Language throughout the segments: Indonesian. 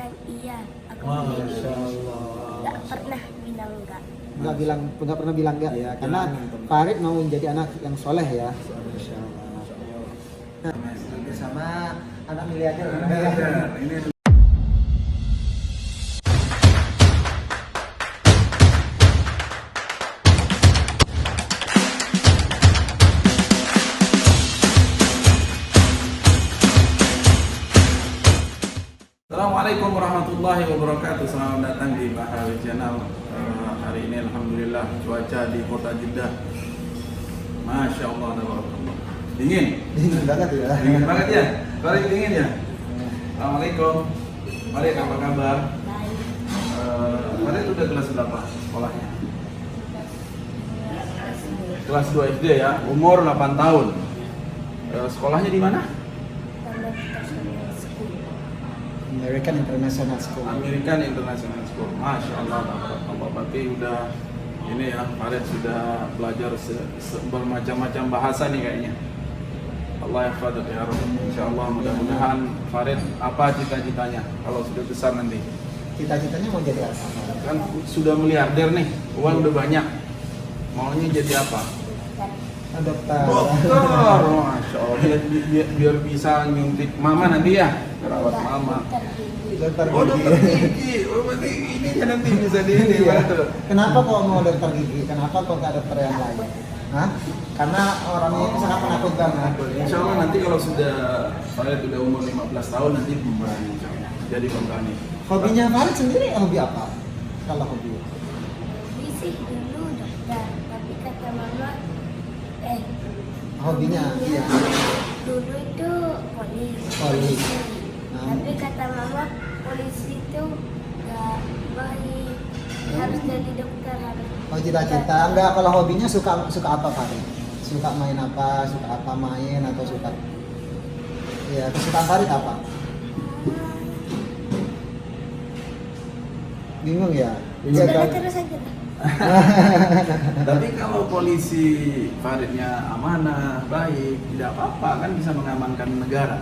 katakan iya, aku Masya ini Allah. nggak pernah bilang enggak. Nggak pernah bilang enggak ya, karena Farid mau menjadi anak yang soleh ya. Masya Allah. Nah, bersama anak miliarder. Ini Assalamualaikum warahmatullahi wabarakatuh. Selamat datang di Bahawi Channel. Hari ini alhamdulillah cuaca di kota Jeddah, Masya Allah, tabarakallah. Dingin. Dingin banget ya. Dingin banget ya. Paling dingin ya. Assalamualaikum. Mari, apa kabar? Baik. Mari udah kelas berapa sekolahnya? Kelas 2 SD ya. Umur 8 tahun. Sekolahnya di mana? American International School. American International School. Masya Allah, tabarakallah. Berarti udah ini ya, Farid sudah belajar bermacam-macam bahasa nih kayaknya. Allah yahfadz ya Rabb. Insyaallah mudah-mudahan Farid apa cita-citanya kalau sudah besar nanti? Cita-citanya mau jadi apa? Kan sudah miliarder nih, uang udah banyak. Maunya jadi apa? Dokter. Dokter. Masya Allah. Biar bisa nyuntik mama nanti ya, merawat mama. Dokter Oh, dokter gigi. gigi. Oh, berarti ininya nanti bisa di ini. Iya. Betul. Kenapa kok mau dokter gigi? Kenapa kok nggak dokter yang lain? Hah? Karena orangnya sangat menakutkan. Insya Allah nanti kalau sudah Farid sudah umur 15 tahun nanti pemberani, insya Allah. Jadi pemberani. Hobinya Farid sendiri hobi apa? Kalau hobi? Hobi sih dulu dokter, tapi kata mama, Hobinya, iya. dulu itu polisi. Polisi. Tapi kata mama, polisi itu nggak baik. Harus jadi dokter, harus. Oh, cita-cita. Enggak, kalau hobinya suka apa Farid? Suka main apa? Suka apa main atau suka? Iya, kesukaan Farid apa? Bingung ya? Iya, Sudah kan? terus aja lah. Tapi kalau polisi Faridnya amanah, baik, tidak apa-apa, kan bisa mengamankan negara.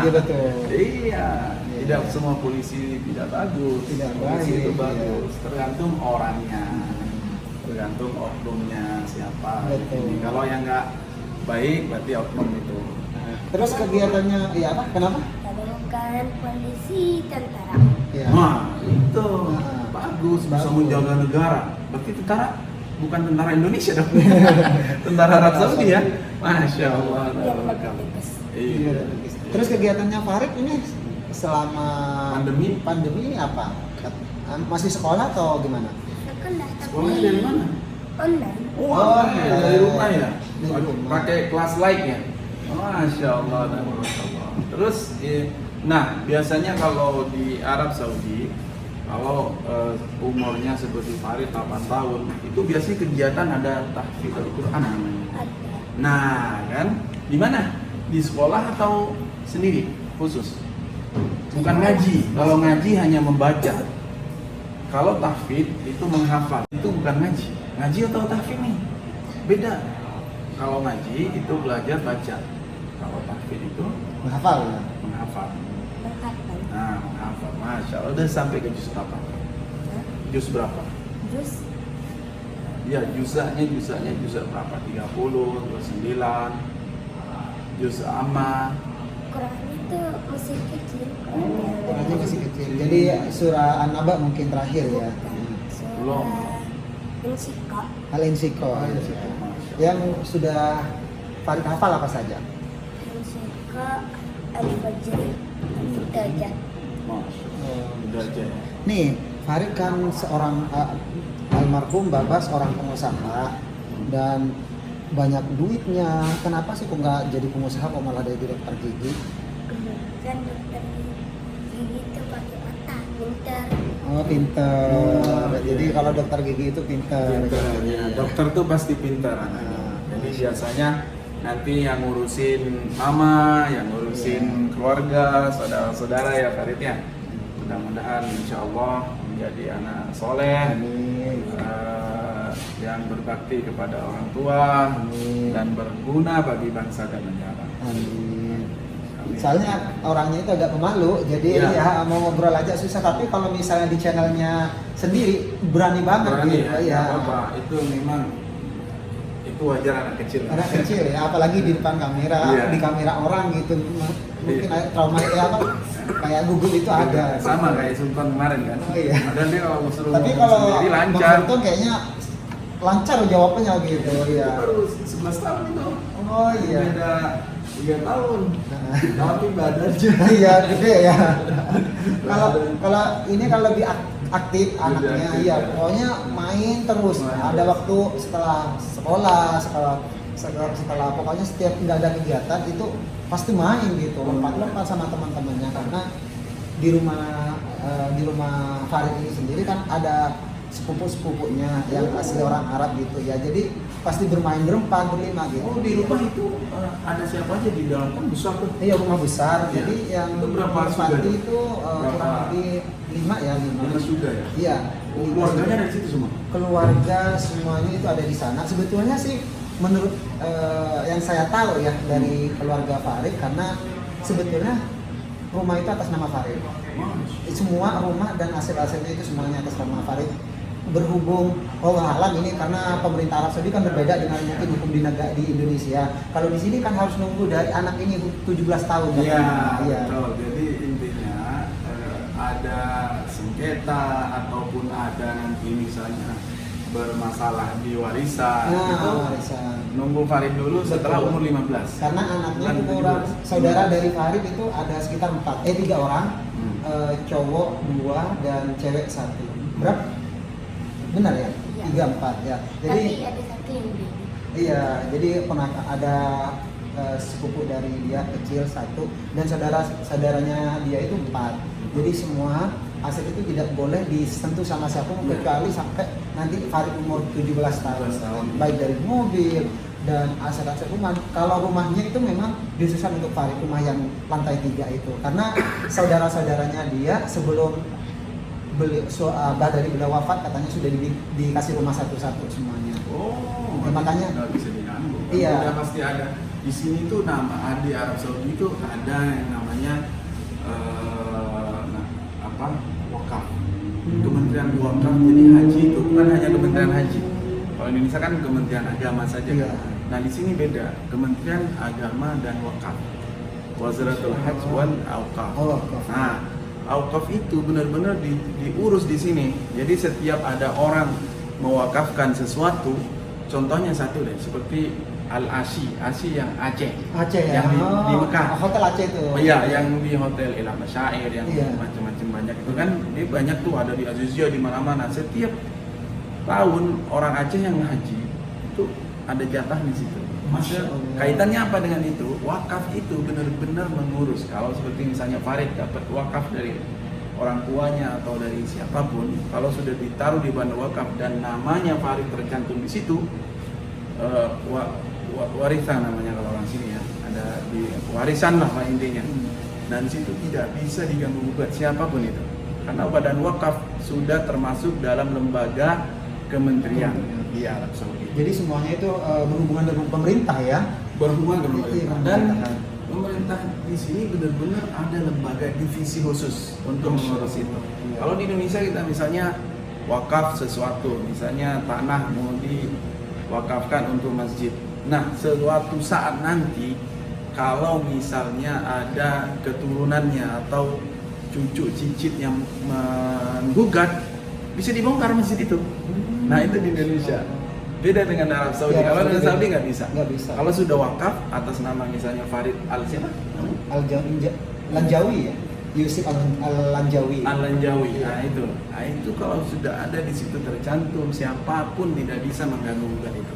Iya betul. Iya, tidak semua polisi tidak bagus. Tidak Polisi baik, itu iya. bagus, tergantung orangnya, tergantung oknumnya siapa. Betul. Ini kalau yang nggak baik berarti oknum itu. Terus kegiatannya, iya apa? Kenapa? Kalau bukan polisi, tentara. Iya. Nah, itu Nah, bagus, bisa bagus. menjaga negara. Berarti tentara bukan tentara Indonesia dong. Tentara Arab Saudi ya. Masya Allah. Biar lebih bebas. Iya. Terus kegiatannya Farid ini selama Pandemi? ini apa? Masih sekolah atau gimana? Sekolah, tapi Sekolahnya dari mana? online. Oh, dari rumah ya. Dari rumah. Pakai kelas live ya. Masya Allah. Terus, nah biasanya kalau di Arab Saudi, kalau umurnya seperti Farid 8 tahun, itu biasanya kegiatan ada tahfidz Al-Quran namanya. Ada. Nah, kan di mana? Di sekolah atau sendiri khusus? Bukan ngaji. Kalau ngaji hanya membaca. Kalau tahfidz itu menghafal. Itu bukan ngaji. Ngaji atau tahfidz nih? Beda. Kalau ngaji itu belajar baca. Kalau tahfidz itu Menghafal ya? menghafal. Menghafal. Nah, menghafal. Masya Allah. Udah sampai ke juz berapa? Juz berapa? Jus Ya, juzanya juz berapa? 30, 29, juz amma. Quran itu masih kecil. Orangnya masih kecil. Jadi surah An-Naba mungkin terakhir ya. Belum. Insyiqaq. Al-Insyiqaq. Yang sudah Farid hafal apa saja? Insyiqaq, Al-Fajr, Al-Futajah. Masya Allah. Udah aja ya. Nih, Farid kan seorang almarhum bapak seorang pengusaha dan banyak duitnya. Kenapa sih kok nggak jadi pengusaha kok malah jadi dokter gigi? Kan dokter gigi itu pakai otak, pintar. Oh, pinter. Jadi kalau dokter gigi itu pinter. Pintar, ya. Dokter tuh pasti pintar anaknya. Jadi biasanya nanti yang ngurusin mama, yang ngurusin keluarga, saudara-saudara ya Farid ya. Mudah-mudahan insya Allah menjadi anak soleh, Amin. yang berbakti kepada orang tua Amin. dan berguna bagi bangsa dan negara. Amin. Amin. Soalnya orangnya itu agak pemalu, jadi Iya. ya mau ngobrol aja susah. Tapi kalau misalnya di channelnya sendiri berani banget Berani gitu. ya, Iya. nggak apa-apa. Itu memang itu wajar anak kecil. Anak kecil ya, apalagi di depan kamera, Iya. di kamera orang gitu. Mungkin Iya. trauma ya apa kayak Google itu ada. Sama kayak Sultan kemarin kan. Oh, iya. Padahal dia kalau suruh Tapi ngomong kalau sendiri Bang lancar. Sultan kayaknya lancar jawabannya gitu ya. Itu baru 11 tahun itu. Oh iya. Beda 3 tahun. Nah. Tapi badannya. Iya gede ya. Kalau ini kalau lebih aktif anaknya, aktif, iya ya. pokoknya main terus. Main Ada terus. waktu setelah pokoknya setiap nggak ada kegiatan itu pasti main gitu, lompat-lompat sama teman-temannya karena di rumah Farid ini sendiri kan ada sepupu-sepupunya yang asli orang Arab gitu ya. Jadi pasti bermain berempat, berlima gitu. Oh, di rumah itu ada siapa aja di dalam kan besar tuh. Iya rumah besar. Iya. Jadi yang Itu berapa Mas sudah Fadli tuh? itu kurang Berapa? lebih 5 ya, 5. Lima sudah ya? Iya. Keluarganya dari situ semua. Keluarga semuanya itu ada di sana. Sebetulnya sih menurut yang saya tahu ya dari keluarga Farid, karena sebetulnya rumah itu atas nama Farid. Semua rumah dan aset-asetnya itu semuanya atas nama Farid. Berhubung alam ini karena pemerintah Arab Saudi kan berbeda dengan mungkin hukum di Indonesia. Kalau di sini kan harus nunggu dari anak ini 17 tahun. Iya, Iya. betul. Jadi intinya ada sengketa ataupun ada nanti misalnya bermasalah di warisan Nah, itu warisan. nunggu Farid dulu setelah Betul. umur 15. Karena anaknya Bukan umuran 17. saudara dari Farid itu ada sekitar 3 orang, Hmm. cowok 2 dan cewek 1. Berapa? Benar ya? Iya. 3, 4 ya. Tapi Jadi ada satu yang baby. iya, jadi pernah ada sepupu dari dia kecil 1 dan saudaranya dia itu 4. Jadi semua aset itu tidak boleh disentuh sama siapapun Iya. kecuali sampai nanti Farid umur 17 tahun. 17 tahun. Baik dari mobil dan aset-aset rumah. Kalau rumahnya itu memang disusun untuk Farid, rumah yang lantai 3 itu. Karena saudara-saudaranya dia sebelum dari beliau wafat katanya sudah dikasih rumah satu-satu semuanya. Oh, Ya, makanya nggak bisa diganggu. Iya. Udah pasti ada. Di sini tuh di Arab Saudi itu ada yang namanya wakaf. Kementerian wakaf. Jadi haji itu bukan hanya Kementerian Haji. Kalau Indonesia kan Kementerian Agama saja. Iya. Nah di sini beda. Kementerian Agama dan Wakaf. Wazaratul Hajj wal Awqaf. Oh, wakaf. Nah, Awqaf itu benar-benar diurus di sini. Jadi setiap ada orang mewakafkan sesuatu, contohnya satu deh, seperti Al-Ashi yang Aceh. Aceh ya. Yang di Mekah. Hotel Aceh itu. Oh iya, yang di Hotel Ilham Masyair, yang Iya. macam-macam banyak itu kan, ini banyak tuh ada di Azizia di mana-mana. Setiap tahun orang Aceh yang haji itu ada jatah di situ. Maksudnya Masya Allah. kaitannya apa dengan itu? Wakaf itu benar-benar mengurus. Kalau seperti misalnya Farid dapat wakaf dari orang tuanya atau dari siapapun, kalau sudah ditaruh di band wakaf dan namanya Farid tercantum di situ, warisan namanya kalau orang sini ya, ada di warisan lah intinya. Dan situ tidak bisa diganggu gugat siapapun itu, karena badan wakaf sudah termasuk dalam lembaga kementerian di Arab Saudi. Jadi semuanya itu berhubungan dengan pemerintah ya. Berhubungan dengan Iya, pemerintah. Dan pemerintahan. pemerintah di sini benar-benar ada lembaga divisi khusus untuk mengurus itu. Kalau di Indonesia kita misalnya wakaf sesuatu, misalnya tanah mau diwakafkan untuk masjid. Nah, suatu saat nanti kalau misalnya ada keturunannya atau cucu cicit yang menggugat, bisa dibongkar masjid itu. Nah, itu di Indonesia. Beda dengan Arab Saudi. Ya, Kalau di Saudi Saudi beda. nggak bisa. Nggak bisa. Kalau sudah wakaf atas nama misalnya Farid Al siapa? Lanjawi ya. Yusuf Al-Lanjawi. Al-Lanjawi. Nah itu kalau sudah ada di situ tercantum, siapapun tidak bisa mengganggu gugat itu.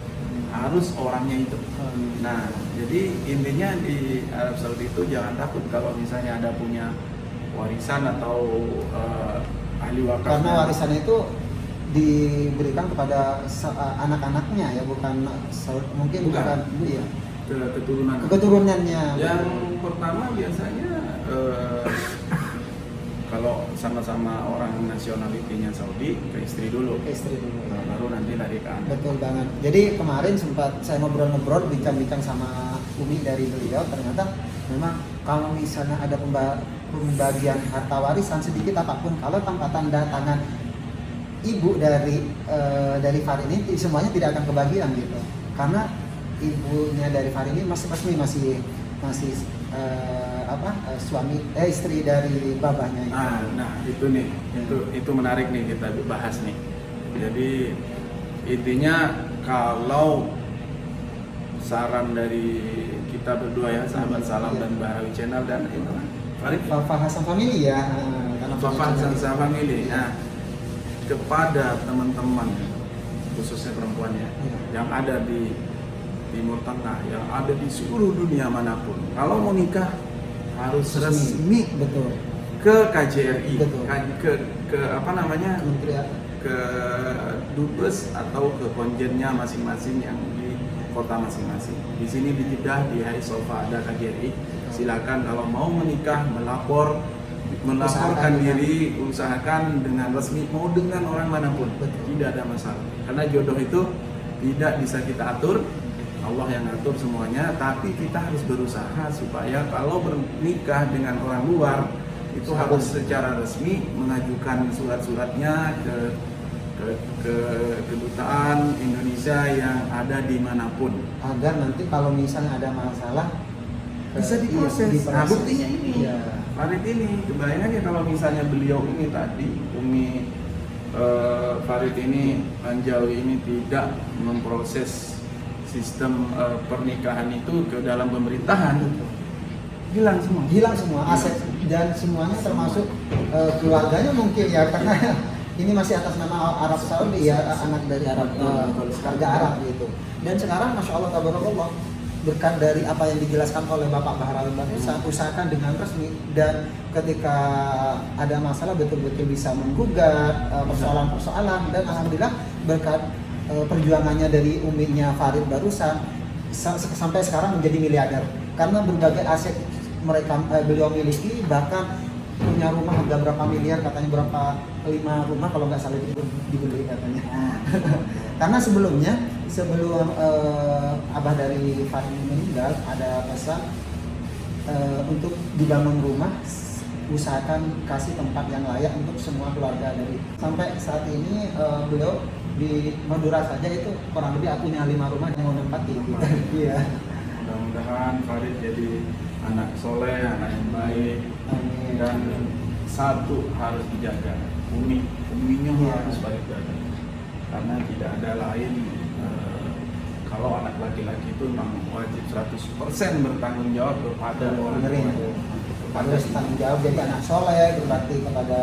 Harus orangnya itu. Nah, jadi intinya di Arab Saudi itu jangan takut kalau misalnya ada punya warisan atau ahli wakaf. Karena warisannya itu diberikan kepada anak-anaknya ya, mungkin bukan ibu ya. Keturunan. Keturunannya. Yang pertama biasanya kalau sama-sama orang nasionalitinya Saudi ke istri dulu. Ke istri dulu. Nah, baru nanti lari ke anak. Betul banget. Jadi kemarin sempat saya ngobrol-ngobrol, bincang-bincang sama Umi dari beliau, ternyata memang kalau misalnya ada pembagian harta warisan sedikit apapun, kalau tanpa tanda tangan ibu dari Farid ini semuanya tidak akan kebagian gitu, karena ibunya dari Farid ini masih istri dari babahnya itu. Nah itu nih, itu menarik nih kita bahas nih. Jadi intinya kalau saran dari kita berdua ya, sahabat salam dan Bahrawi Channel dan Farid Fafa Hasan Family ya, karena Fafa Hasan Family. Nah, kepada teman-teman khususnya perempuan ya, yang ada di Timur Tengah, yang ada di seluruh dunia manapun, kalau mau nikah harus resmi, betul, ke KJRI, betul, ke apa namanya, Kementerian, ke Dubes atau ke konjennya masing-masing yang di kota masing-masing. Di sini di Jeddah di Hai Sofa ada KJRI. Silakan kalau mau menikah melaporkan diri, usahakan dengan resmi, mau dengan orang manapun, tidak ada masalah. Karena jodoh itu tidak bisa kita atur, Allah yang atur semuanya. Tapi kita harus berusaha supaya kalau bernikah dengan orang luar itu harus secara resmi mengajukan surat-suratnya ke kedutaan Indonesia yang ada dimanapun, agar nanti kalau misalnya ada masalah bisa diproses. Nah, buktinya ini ya. Farid ini, kebayangnya kalau misalnya beliau ini tadi Umi Farid ini Anjawi ini tidak memproses sistem pernikahan itu ke dalam pemerintahan, hilang semua aset dan semuanya termasuk keluarganya mungkin ya, karena ini masih atas nama Arab Saudi ya, anak dari Arab, keluarga Arab gitu. Dan sekarang Masya Allah tabarakallah, berkat dari apa yang dijelaskan oleh Bapak Bahrawi barusan, usahakan dengan resmi, dan ketika ada masalah betul-betul bisa menggugat persoalan-persoalan, dan alhamdulillah berkat perjuangannya dari uminya Farid barusan sampai sekarang menjadi miliarder karena berbagai aset beliau miliki, bahkan punya rumah harga berapa miliar, katanya berapa 5 rumah kalau nggak salah dibeli katanya. Karena sebelum abah dari Farid meninggal ada pesan untuk dibangun rumah, usahakan kasih tempat yang layak untuk semua keluarga dari. Sampai saat ini beliau di Madura saja itu kurang lebih punya 5 rumah yang mau nempati gitu. Iya. Mudah-mudahan Farid jadi anak soleh, anak yang baik. Amin. Dan satu harus dijaga, uminya harus baik-baik, karena tidak ada lain. Kalau anak laki-laki itu memang wajib 100% bertanggung jawab kepada orang tua. Harus tanggung jawab jadi anak soleh, berbakti kepada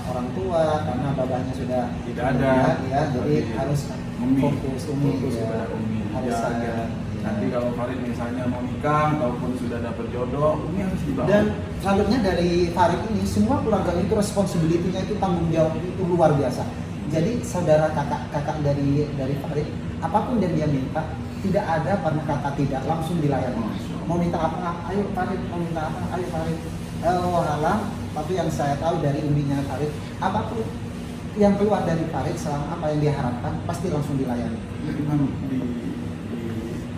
orang tua, karena babahnya sudah tidak ada ya, jadi harus fokus kepada umi, harus jaga. Nanti kalau Farid misalnya mau nikah ataupun sudah dapat jodoh, umi harus dibawa. Dan salutnya dari Farid ini, semua keluarga itu responsibility-nya itu, tanggung jawab itu luar biasa. Jadi saudara kakak dari Farid, apapun yang dia minta, tidak ada pernah kata tidak, langsung dilayani. Mau minta apa? Ayo Farid, mau minta apa? Ayo Farid. Alam, tapi yang saya tahu dari uminya Farid, apapun yang keluar dari Farid selama apa yang diharapkan pasti langsung dilayani. Memang di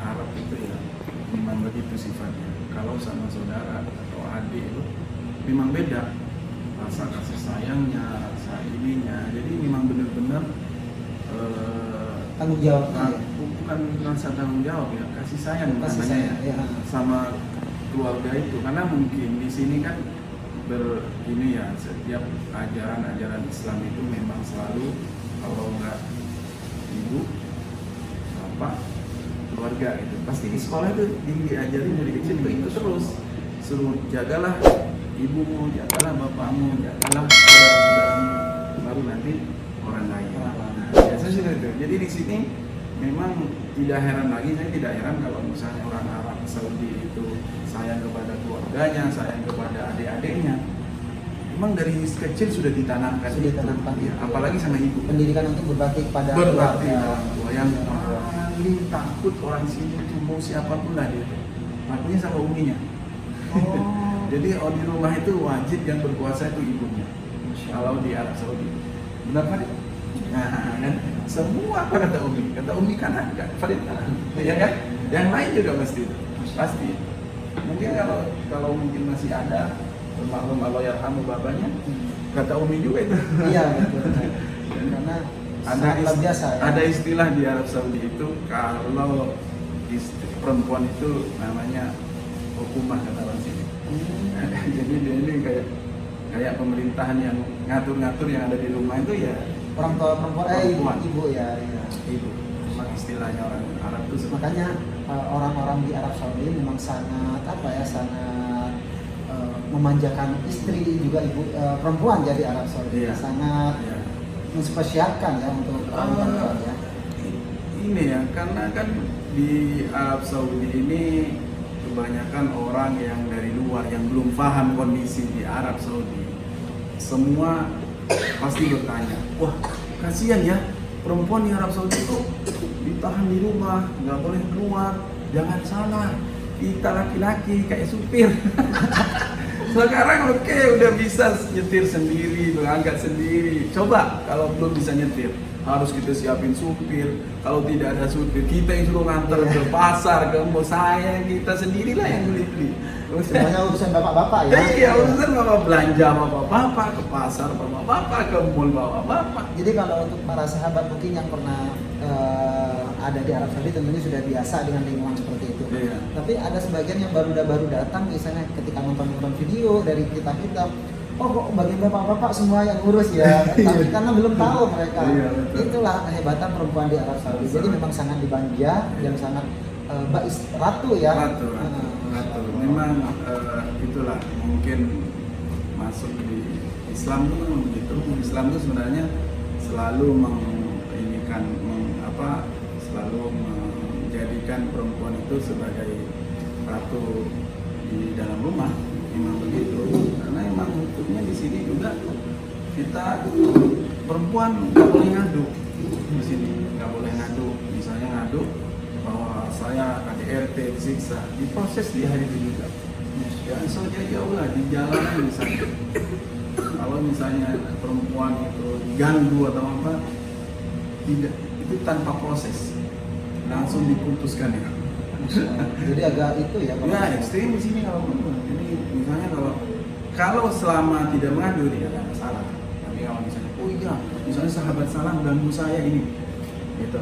Arab itu ya, memang begitu sifatnya. Kalau sama saudara atau adik itu memang beda rasa kasih sayangnya, rasa ininya. Jadi memang benar-benar Tanggung jawab. bukan rasa tanggung jawab ya, kasih sayang namanya ya. Sama keluarga itu. Karena mungkin di sini kan ini ya, setiap ajaran Islam itu memang selalu kalau nggak ibu bapak keluarga gitu, pasti di sekolah itu diajarin dari kecil itu terus, suruh jagalah ibumu, jagalah bapakmu, jagalah saudara-saudaramu, baru nanti orang lain. Biasanya sudah itu. Jadi di sini memang tidak heran lagi, saya tidak heran kalau misalnya orang Arab Saudi itu sayang kepada keluarganya, sayang kepada adik-adiknya. Memang dari kecil sudah ditanamkan. Ya, apalagi sama ibu. Pendidikan untuk berbakti kepada berbakti keluarga. yang paling takut orang sini itu mau siapapun lah dia. Takutnya sama uminya. Jadi di rumah itu wajib yang berkuasa itu ibunya. Kalau di Arab Saudi, benar kan? Nah, kan semua apa kata umi kanan, Farid kanan, ya kan? Yang lain juga mesti itu, pasti. Mungkin kalau mungkin masih ada maklum Allah yarhamu babanya, kata Umi juga itu. Iya betul. Karena Ada sangat biasa ya. ada istilah di Arab Saudi itu kalau perempuan itu namanya hukumah kata orang sini. Jadi dia ini kayak pemerintahan yang ngatur-ngatur yang ada di rumah itu ya Orang tua perempuan, Perempuan. ibu ya. Iya. ibu. Memang istilahnya orang Arab itu seperti Makanya orang-orang di Arab Saudi memang sangat sangat memanjakan istri juga ibu perempuan jadi Arab Saudi. Iya. Sangat ya. menspesialkan ya untuk perempuan ya. Ini ya, karena kan di Arab Saudi ini kebanyakan orang yang dari luar yang belum paham kondisi di Arab Saudi, semua pasti bertanya, wah kasihan ya perempuan di Arab Saudi itu ditahan di rumah, nggak boleh keluar, jangan salah, kita laki-laki kayak supir. Sekarang oke, udah bisa nyetir sendiri, berangkat sendiri. Coba kalau belum bisa nyetir, harus kita siapin supir. Kalau tidak ada supir, kita yang suruh nganter ke pasar, ke mall. Saya kita sendirilah yang beli-beli. Semuanya urusan bapak-bapak ya. Iya, urusan bapak belanja bapak-bapak, ke pasar bapak-bapak, ke mall bapak-bapak. Jadi kalau untuk para sahabat mungkin yang pernah ada di Arab Saudi tentunya sudah biasa dengan lingkungan seperti itu. Iya. Tapi ada sebagian yang baru datang misalnya ketika nonton video dari kita, oh kok bagian bapak-bapak semua yang urus ya. Tapi karena belum tahu mereka. Iya, betul. Itulah kehebatan perempuan di Arab Saudi. Jadi memang sangat dimanja dan sangat ratu ya. Ratu. Memang itulah mungkin masuk di Islam itu begitu. Islam itu sebenarnya selalu selalu menjadikan perempuan itu sebagai ratu di dalam rumah. Memang begitu. Karena memang hukumnya di sini juga kita perempuan nggak boleh ngadu di sini, nggak boleh ngadu. Misalnya ngadu bahwa saya KDRT disiksa, diproses di hari itu juga. Ya saja jauh lah di jalan misalnya. Kalau misalnya perempuan itu diganggu atau apa, tidak, itu tanpa proses, langsung diputuskan ya. Jadi agak itu ya. Ya ekstrim di sini kalau perempuan. Jadi misalnya kalau selama tidak mengadu tidak ada masalah. Tapi kalau misalnya, oh iya, misalnya sahabat salah ganggu saya ini, gitu,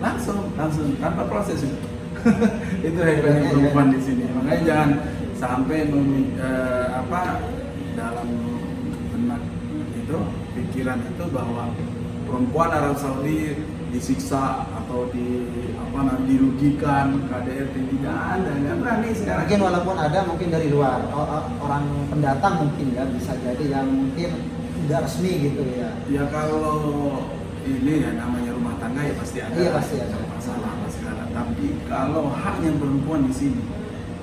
langsung tanpa proses itu. Itu hebatnya perempuan di sini. Makanya jangan sampai dalam benak itu pikiran itu bahwa perempuan Arab Saudi disiksa atau dirugikan, KDRT tidak ada, nggak berani sekarang. Mungkin walaupun ada mungkin dari luar orang pendatang mungkin ya bisa jadi yang mungkin tidak resmi gitu ya. Ya kalau ini ya namanya rumah tangga ya pasti ada. Iya pasti ada masalah segala. Tapi kalau haknya perempuan di sini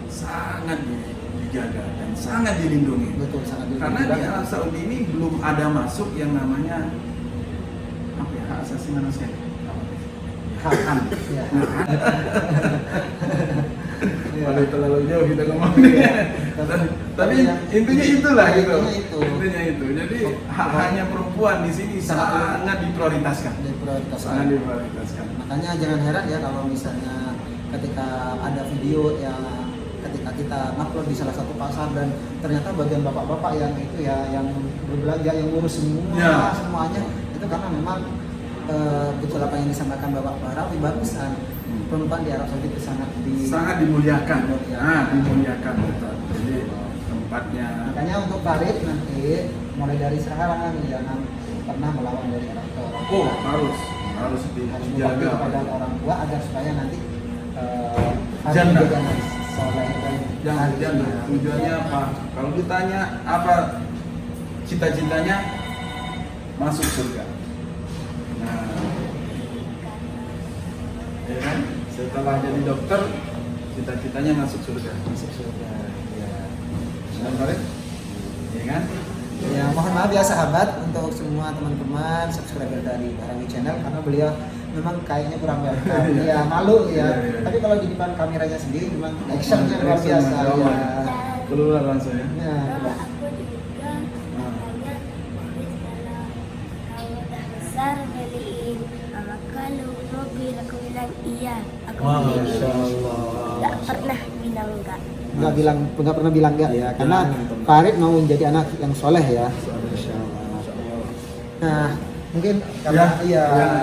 sangat dijaga dan sangat dilindungi. Betul, sangat dilindungi. Karena di Arab Saudi ini belum ada masuk yang namanya hak asasi manusia. HAM. Ya. Kalau terlalu jauh kita ngomongnya. Tapi intinya itulah gitu. Intinya itu. Jadi hak-haknya perempuan di sini sangat diprioritaskan. Sangat diprioritaskan. Makanya jangan heran ya kalau misalnya ketika ada video yang ketika kita upload di salah satu pasar dan ternyata bagian bapak-bapak yang itu ya yang berbelanja yang ngurus semuanya itu karena memang betul apa yang disampaikan Bapak Rafi barusan perempuan di Arab Saudi itu sangat dimuliakan. Dimuliakan betul. Jadi tempatnya. Makanya untuk Farid nanti mulai dari sekarang jangan pernah melawan dari orang tua. Oh harus dijaga kepada orang tua agar supaya nanti jannah. Jangan. Tujuannya apa? Kalau ditanya apa cita-citanya masuk surga. Nah, ya kan? Setelah jadi dokter, cita-citanya masuk surga. Ya. Sudah Farid? Ya kan? Ya mohon maaf ya sahabat untuk semua teman-teman subscriber dari Arawi Channel karena beliau memang kayaknya kurang welcome. Ya malu ya. Tapi kalau di depan kameranya sendiri memang actionnya luar biasa. Ya. Keluar langsung ya. Kalau aku juga makanya kalau udah besar beliin sama kalau mobil aku bilang iya aku beliin. Masya Allah. Gak pernah bilang enggak. nggak pernah bilang enggak ya, karena Jangan. Farid mau menjadi anak yang soleh ya. Nah, mungkin karena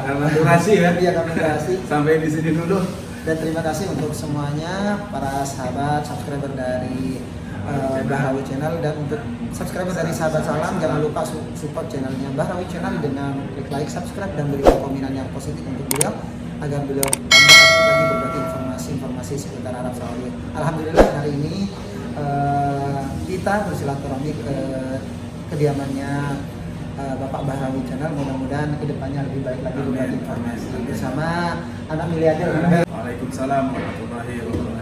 karena durasi ya. Iya, karena durasi. Sampai di sini dulu. Dan terima kasih untuk semuanya para sahabat subscriber dari Bahrawi Channel, dan untuk subscriber dari Sahabat Salam jangan lupa support channelnya Bahrawi Channel dengan klik like, subscribe, dan berikan komentar yang positif untuk beliau agar beliau tambah aktif lagi berbagi informasi seputar Arab Saudi. Alhamdulillah hari ini kita bersilaturahmi ke kediamannya Bapak Bahrawi Channel. Mudah-mudahan kedepannya lebih baik lagi berbagi informasi bersama anak miliarder. Waalaikumsalam warahmatullahi wabarakatuh.